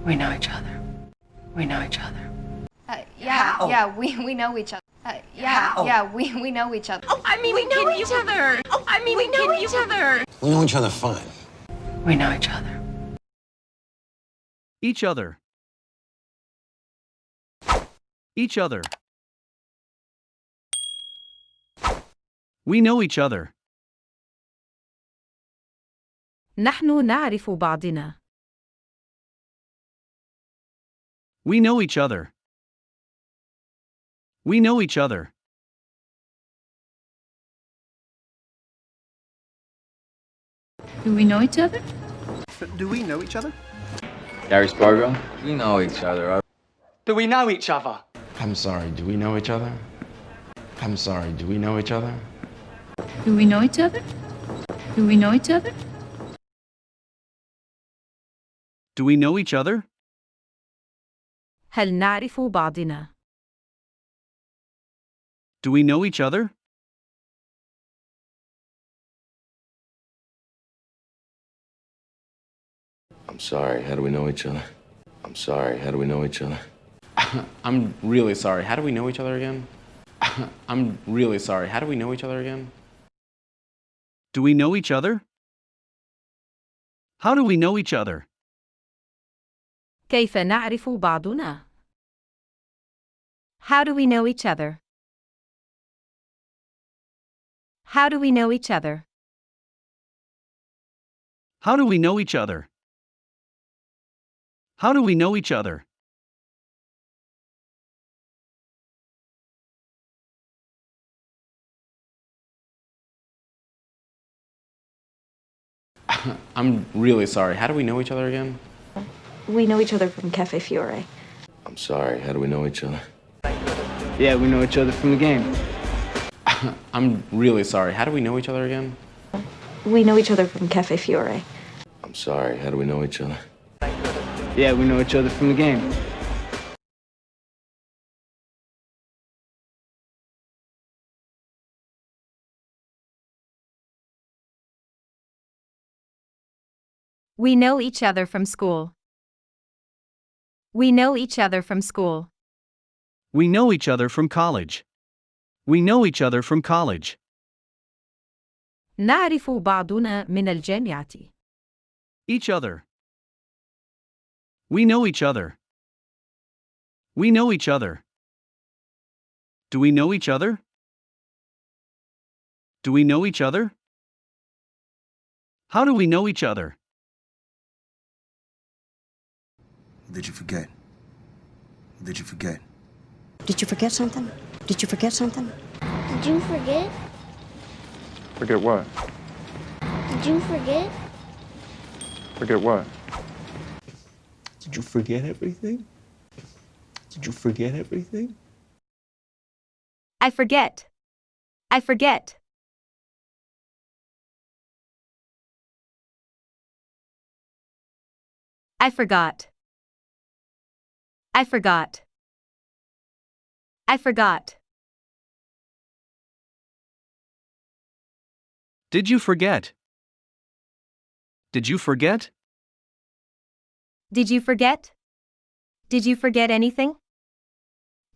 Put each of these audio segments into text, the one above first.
We know each other. We know each other. We know each other. We know each other. Oh, I mean, we know each other. Oh, I mean, we know each other. We know each other fine. We know each other. Each other. Each other. We know each other. نحن نعرف بعضنا. We know each other. We know each other. Do we know each other? Do we know each other? Gary's program. We know each other. Do we know each other? I'm sorry, do we know each other? I'm sorry, do we know each other? Do we know each other? Do we know each other? Do we know each other? هل نعرف بعضنا؟ Do we know each other? I'm sorry, how do we know each other? I'm sorry, how do we know each other? I'm really sorry, how do we know each other again? I'm really sorry, how do we know each other again? Do we know each other? How do we know each other? كيف نعرف بعضنا؟ How do we know each other? How do we know each other? How do we know each other? How do we know each other? I'm really sorry, how do we know each other again? We know each other from Cafe Fiore. I'm sorry, how do we know each other? Yeah, we know each other from the game. I'm really sorry, how do we know each other again? We know each other from Cafe Fiore. I'm sorry, how do we know each other? Yeah, we know each other from the game. We know each other from school. We know each other from school. We know each other from college. We know each other from college. نعرف بعضنا من الجامعة. Each other. We know each other. We know each other. Do we know each other? Do we know each other? How do we know each other? Did you forget? Did you forget? Did you forget something? Did you forget something? Did you forget? Forget what? Did you forget? Forget what? Did you forget everything? Did you forget everything? I forget. I forget. I forgot. I forgot. I forgot. Did you forget? Did you forget? Did you forget? Did you forget anything?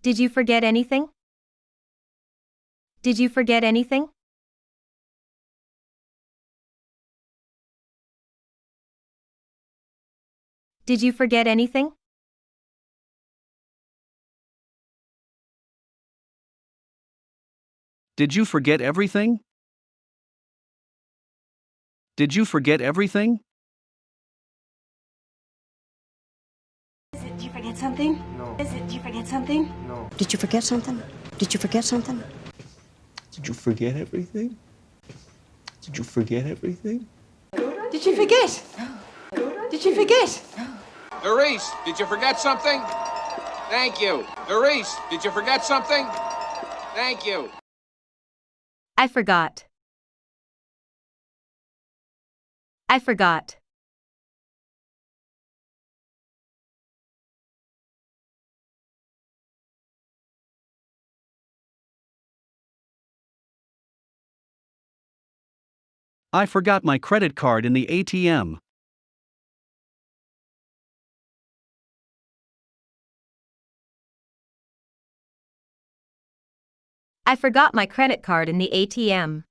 Did you forget anything? Did you forget anything? Did you forget anything? Did you forget everything? Did you forget everything? Did you forget something? No. Did you forget something? No. Did you forget something? Did you forget something? Did you forget everything? Did you forget everything? Did you forget? Did you forget? Maurice, did you forget something? Thank you. Maurice, did you forget something? Thank you. I forgot. I forgot. I forgot my credit card in the ATM. I forgot my credit card in the ATM.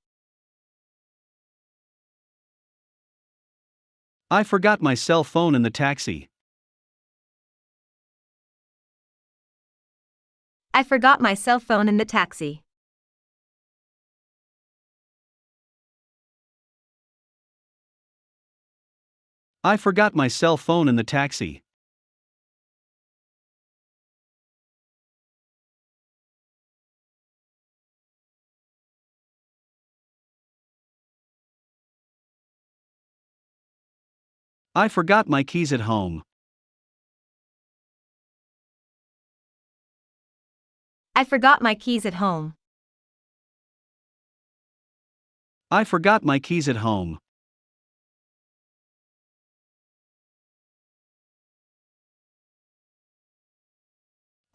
I forgot my cell phone in the taxi. I forgot my cell phone in the taxi. I forgot my cell phone in the taxi. I forgot my keys at home. I forgot my keys at home. I forgot my keys at home.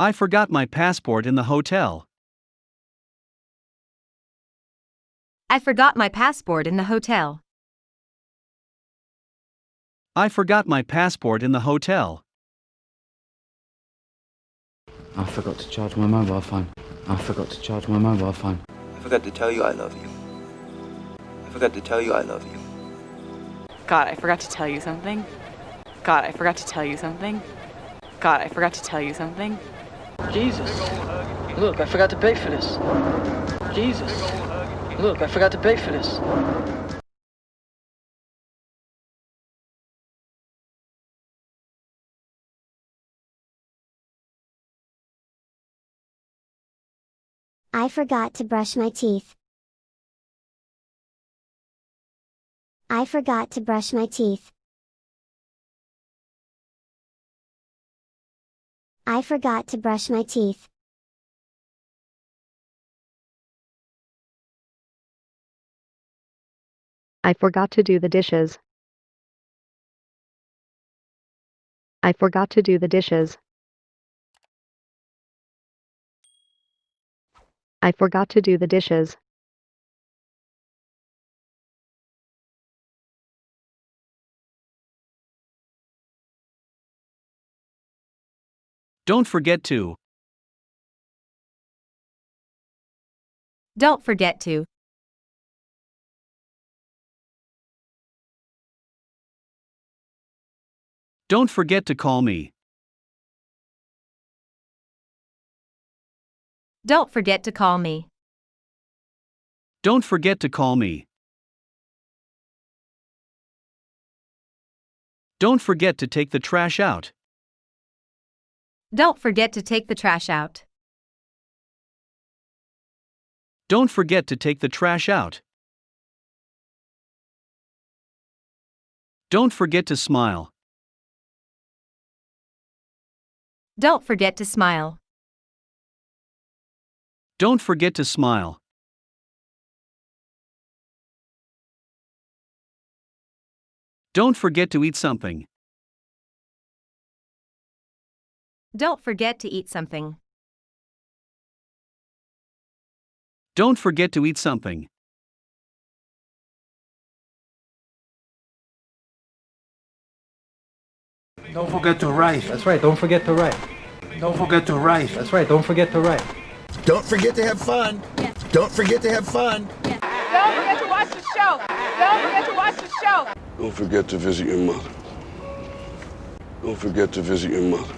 I forgot my passport in the hotel. I forgot my passport in the hotel. I forgot my passport in the hotel. I forgot to charge my mobile phone. I forgot to charge my mobile phone. I forgot to tell you I love you. I forgot to tell you I love you. God, I forgot to tell you something. God, I forgot to tell you something. God, I forgot to tell you something. Jesus. Look, I forgot to pay for this. Jesus. Look, I forgot to pay for this. I forgot to brush my teeth. I forgot to brush my teeth. I forgot to brush my teeth. I forgot to do the dishes. I forgot to do the dishes. I forgot to do the dishes. Don't forget to. Don't forget to. Don't forget to call me. Don't forget to call me. Don't forget to call me. Don't forget to take the trash out. Don't forget to take the trash out. Don't forget to take the trash out. Don't forget to smile. Don't forget to smile. Don't forget to smile. Don't forget to eat something. Don't forget to eat something. Don't forget to eat something. Don't forget to write. That's right, don't forget to write. Don't forget to write. That's right, don't forget to write. Don't forget to have fun. Yeah. Don't forget to have fun. Don't forget to watch the show. Don't forget to watch the show. Don't forget to visit your mother. Don't forget to visit your mother.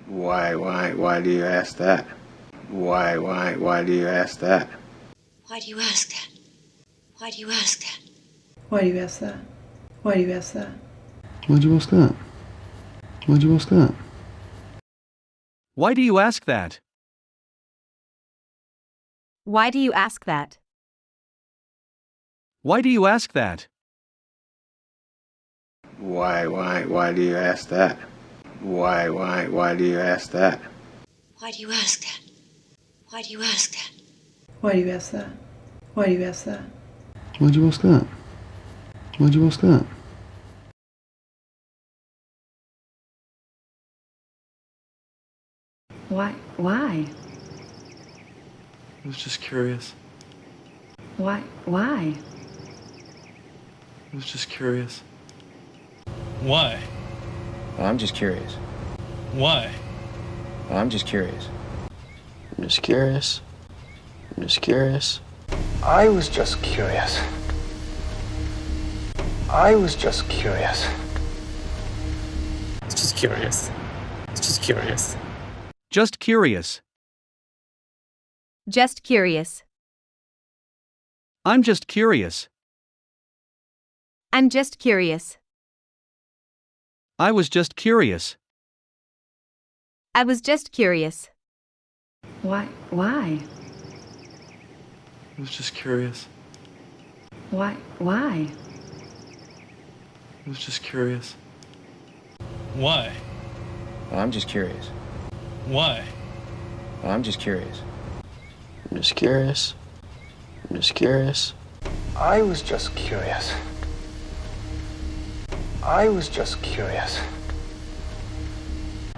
Why do you ask that? Why do you ask that? Why do you ask that? Why do you ask that? Why do you ask that? Why do you ask that? Why'd you ask that? Why'd you ask that? Why do you ask that? Why do you ask that? Why do you ask that? Why do you ask that? Why do you ask that? Why do you ask that? Why do you ask that? Why do you ask that? Why do you ask that? Why'd you ask that? Why'd you ask that? Why? I was just curious. Why? I was just curious. Why? I'm just curious. Why? I'm just curious. I'm just curious. I'm just curious. I was just curious. I was just curious. Just curious. Just curious. Just curious. Just curious. I'm just curious. I'm just curious. I was just curious. I was just curious. Why? I was just curious. Why? I was just curious. Why? I'm just curious. Why? I'm just curious. I'm just curious. I'm just curious. I was just curious. I was just curious.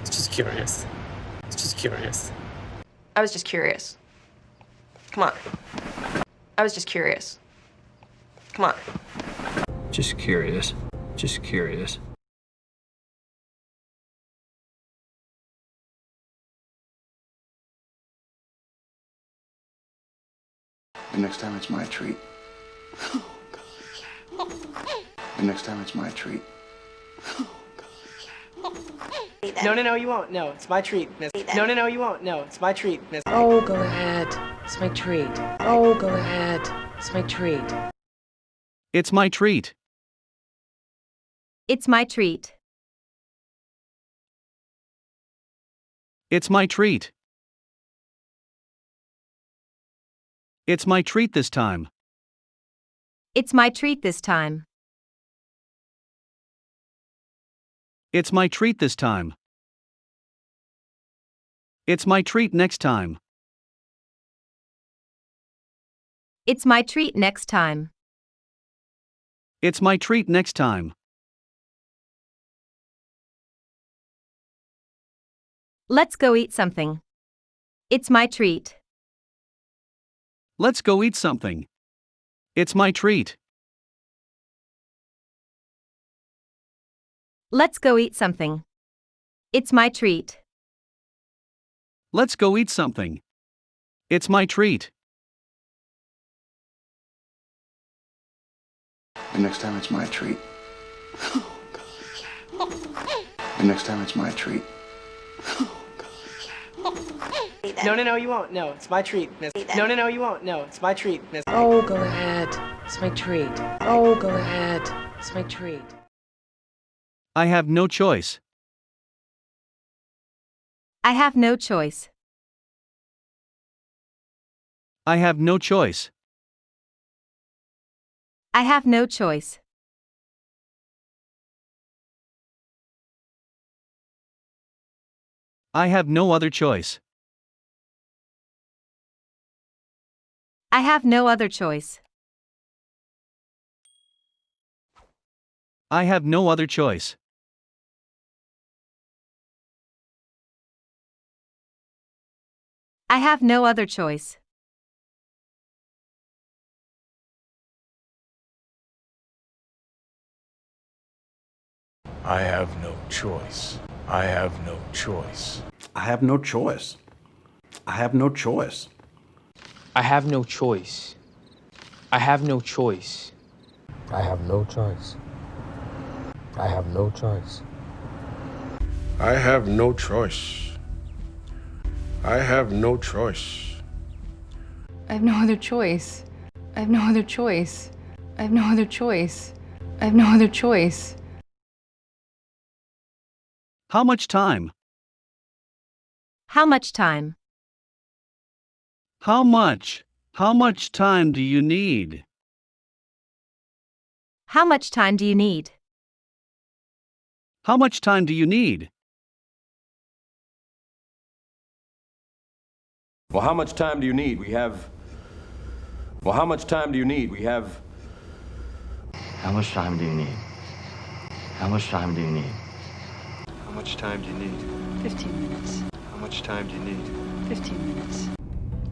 Just curious. Just curious. I was just curious. Come on. I was just curious. Come on. Just curious. Just curious. The next time it's my treat. The next time it's my treat. No, you won't. No, it's my treat, miss. No, you won't. No, it's my treat, miss. Oh, go ahead. It's my treat. Oh, go ahead. It's my treat. It's my treat. It's my treat. It's my treat. It's my treat this time. It's my treat this time. It's my treat this time. It's my treat next time. It's my treat next time. It's my treat next time. Let's go eat something. It's my treat. Let's go eat something. It's my treat. Let's go eat something. It's my treat. Let's go eat something. It's my treat. The next time it's my treat. The next time it's my treat. No, you won't. No, it's my treat, miss. No, you won't. No, it's my treat, miss. Oh, go ahead. It's my treat. Oh, go ahead. It's my treat. I have no choice. I have no choice. I have no choice. I have no choice. I have no other choice. I have no other choice. I have no other choice. I have no other choice. I have no choice. I have no choice. I have no choice. I have no choice. I have no choice. I have no choice. I have no choice. I have no choice. I have no choice. I have no choice. I have no other choice. I have no other choice. I have no other choice. I have no other choice. How much time? How much time? How much time do you need? How much time do you need? How much time do you need? Well, how much time do you need? We have... Well, how much time do you need? We have... How much time do you need? How much time do you need? How much time do you need? 15 minutes. How much time do you need? 15 minutes.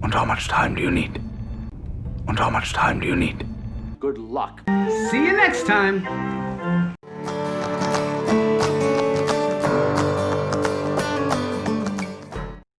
And how much time do you need? And how much time do you need? Good luck. See you next time.